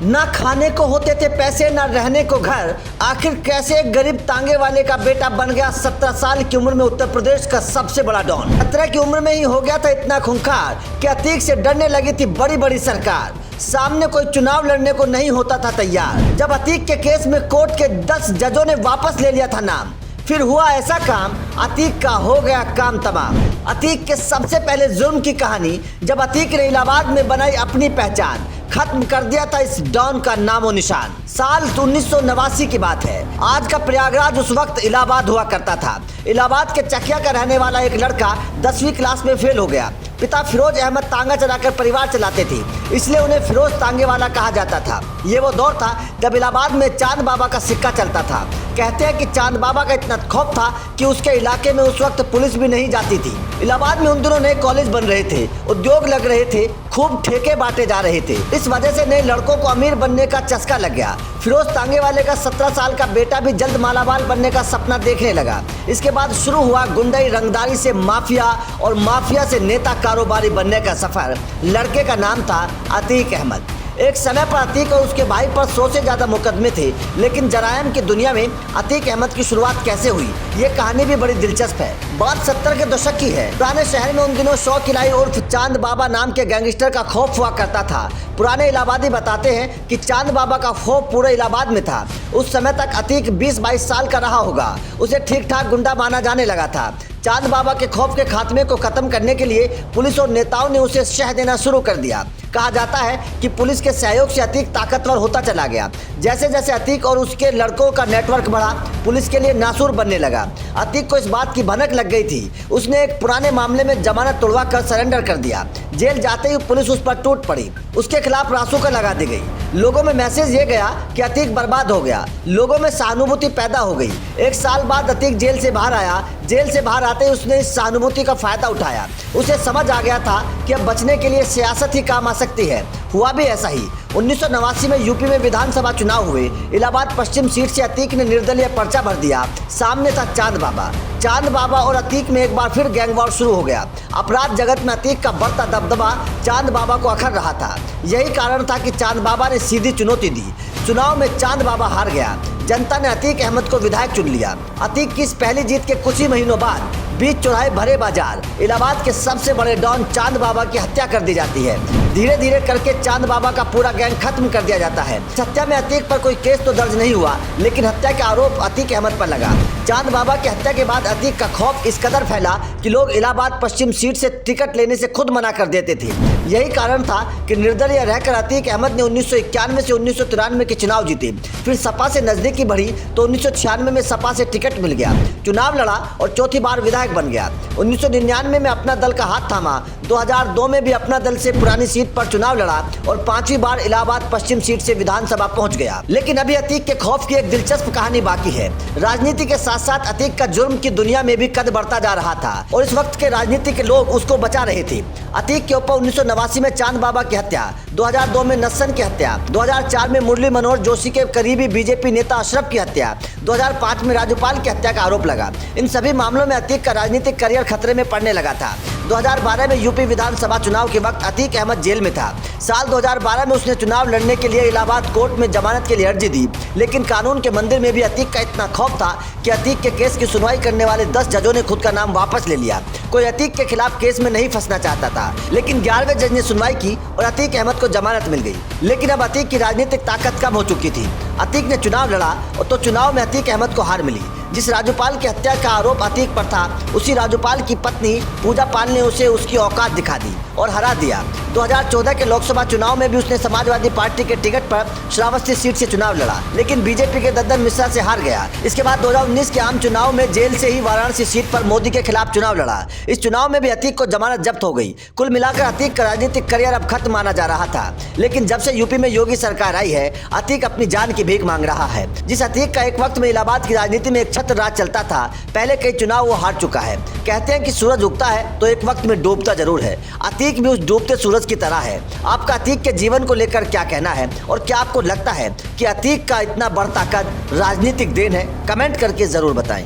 ना खाने को होते थे पैसे, ना रहने को घर। आखिर कैसे एक गरीब तांगे वाले का बेटा बन गया 17 साल की उम्र में उत्तर प्रदेश का सबसे बड़ा डॉन। 17 की उम्र में ही हो गया था इतना खूंखार कि अतीक से डरने लगी थी बड़ी बड़ी सरकार। सामने कोई चुनाव लड़ने को नहीं होता था तैयार। जब अतीक के केस में कोर्ट के 10 जजों ने वापस ले लिया था नाम, फिर हुआ ऐसा काम, अतीक का हो गया काम तमाम। अतीक के सबसे पहले जुर्म की कहानी, जब अतीक ने इलाहाबाद में बनाई अपनी पहचान, खत्म कर दिया था इस डॉन का नामो निशान। साल 1989 की बात है। आज का प्रयागराज उस वक्त इलाहाबाद हुआ करता था। इलाहाबाद के चकिया का रहने वाला एक लड़का 10वीं क्लास में फेल हो गया। पिता फिरोज अहमद तांगा चलाकर परिवार चलाते थे, इसलिए उन्हें फिरोज तांगे वाला कहा जाता था। ये वो दौर था जब इलाहाबाद में चांद बाबा का सिक्का चलता था। कहते हैं कि चांद बाबा का इतना खौफ था कि उसके इलाके में उस वक्त पुलिस भी नहीं जाती थी। इलाहाबाद में उन दिनों नए कॉलेज बन रहे थे, उद्योग लग रहे थे, खूब ठेके बांटे जा रहे थे। इस वजह से नए लड़कों को अमीर बनने का चस्का लग गया। फिरोज तांगे वाले का 17 साल का बेटा भी जल्द मालामाल बनने का सपना देखने लगा। इसके बाद शुरू हुआ गुंडई रंगदारी से माफिया और माफिया से नेता कारोबारी बनने का सफर। लड़के का नाम था अतीक अहमद। एक समय पर अतीक और उसके भाई पर 100 से ज्यादा मुकदमे थे, लेकिन जरायम की दुनिया में अतीक अहमद की शुरुआत कैसे हुई, ये कहानी भी बड़ी दिलचस्प है। बात 70 के दशक की है। पुराने शहर में उन दिनों शौक इलाई उर्फ चांद बाबा नाम के गैंगस्टर का खौफ हुआ करता था। पुराने इलाहाबादी बताते हैं कि चांद बाबा का खौफ पूरे इलाहाबाद में था। उस समय तक अतीक 20-22 साल का रहा होगा। उसे ठीक ठाक गुंडा माना जाने लगा था। चांद बाबा के खौफ के खात्मे को खत्म करने के लिए पुलिस और नेताओं ने उसे शह देना शुरू कर दिया। कहा जाता है कि पुलिस के सहयोग से अतीक ताकतवर होता चला गया। जैसे जैसे अतीक और उसके लड़कों का नेटवर्क बढ़ा, पुलिस के लिए नासूर बनने लगा। अतीक को इस बात की भनक लग गई थी। उसने एक पुराने मामले में जमानत तुड़वा कर सरेंडर कर दिया। जेल जाते ही पुलिस उस पर टूट पड़ी। उसके खिलाफ रासुका लगा दी गई। लोगों में मैसेज ये गया कि अतीक बर्बाद हो गया। लोगों में सहानुभूति पैदा हो गई। 1 साल बाद अतीक जेल से बाहर आया। जेल से बाहर आते ही उसने इस सहानुभूति का फायदा उठाया। उसे समझ आ गया था कि अब बचने के लिए सियासत ही काम आ सकती है। हुआ भी ऐसा ही। 1989 में यूपी में विधानसभा चुनाव हुए। इलाहाबाद पश्चिम सीट से अतीक ने निर्दलीय पर्चा भर दिया। सामने था चांद बाबा। चांद बाबा और अतीक में एक बार फिर गैंगवॉर शुरू हो गया। अपराध जगत में अतीक का बढ़ता दबदबा चांद बाबा को अखर रहा था। यही कारण था कि चांद बाबा ने सीधी चुनौती दी। चुनाव में चांद बाबा हार गया। जनता ने अतीक अहमद को विधायक चुन लिया। अतीक की इस पहली जीत के कुछ ही महीनों बाद बीच चौराहे भरे बाजार इलाहाबाद के सबसे बड़े डॉन चांद बाबा की हत्या कर दी जाती है। धीरे धीरे करके चांद बाबा का पूरा गैंग खत्म कर दिया जाता है। हत्या में अतीक पर कोई केस तो दर्ज नहीं हुआ, लेकिन हत्या का आरोप अतीक अहमद पर लगा। चांद बाबा की हत्या के बाद अतीक का खौफ इस कदर फैला कि लोग इलाहाबाद पश्चिम सीट से टिकट लेने से खुद मना कर देते थे। यही कारण था कि निर्दलीय रहकर अतीक अहमद ने 1991 से 1993 के चुनाव जीते। फिर सपा से नजदीकी बढ़ी तो 1996 में सपा से टिकट मिल गया। चुनाव लड़ा और चौथी बार विधायक बन गया। 1999 में अपना दल का हाथ थामा। 2002 में भी अपना दल से पुरानी सीट पर चुनाव लड़ा और 5वीं बार इलाहाबाद पश्चिम सीट से विधानसभा पहुंच गया। लेकिन अभी अतीक के खौफ की एक दिलचस्प कहानी बाकी है। राजनीति के साथ साथ अतीक का जुर्म की दुनिया में भी कद बढ़ता जा रहा था और इस वक्त के राजनीति के लोग उसको बचा रहे थे। अतीक के ऊपर 1989 में चांद बाबा की हत्या, 2002 में नस्सन की हत्या, 2004 में मुरली मनोहर जोशी के करीबी बीजेपी नेता अशरफ की हत्या, 2005 में राजूपाल की हत्या का आरोप लगा। इन सभी मामलों में अतीक का राजनीतिक करियर खतरे में पड़ने लगा था। 2012 में यूपी विधानसभा चुनाव के वक्त अतीक अहमद जेल में था। साल 2012 में उसने चुनाव लड़ने के लिए इलाहाबाद कोर्ट में जमानत के लिए अर्जी दी, लेकिन कानून के मंदिर में भी अतीक का इतना खौफ था कि अतीक के केस की सुनवाई करने वाले 10 जजों ने खुद का नाम वापस ले लिया। कोई अतीक के खिलाफ केस में नहीं फंसना चाहता था, लेकिन 11वें जज ने सुनवाई की और अतीक अहमद को जमानत मिल गई। लेकिन अब अतीक की राजनीतिक ताकत कम हो चुकी थी। अतीक ने चुनाव लड़ा तो चुनाव में अतीक अहमद को हार मिली। जिस राजूपाल की हत्या का आरोप अतीक पर था, उसी राजूपाल की पत्नी पूजा पाल ने उसे उसकी औकात दिखा दी और हरा दिया। 2014 के लोकसभा चुनाव में भी उसने समाजवादी पार्टी के टिकट पर श्रावस्ती सीट से चुनाव लड़ा, लेकिन बीजेपी के दद्दन मिश्रा से हार गया। इसके बाद 2019 के आम चुनाव में जेल से ही वाराणसी सीट पर मोदी के खिलाफ चुनाव लड़ा। इस चुनाव में भी अतीक को जमानत जब्त हो गई। कुल मिलाकर अतीक का राजनीतिक करियर अब खत्म माना जा रहा था, लेकिन जब से यूपी में योगी सरकार आई है, अतीक अपनी जान की भीख मांग रहा है। जिस अतीक का एक वक्त में इलाहाबाद की राजनीति में एक छत्र राज चलता था, पहले कई चुनाव वो हार चुका है। कहते हैं कि सूरज उगता है तो एक वक्त में डूबता जरूर है। अतीक भी उस डूबते सूरज की तरह है। आपका अतीक के जीवन को लेकर क्या कहना है और क्या आपको लगता है कि अतीक का इतना बढ़ता कद राजनीतिक देन है? कमेंट करके जरूर बताएं।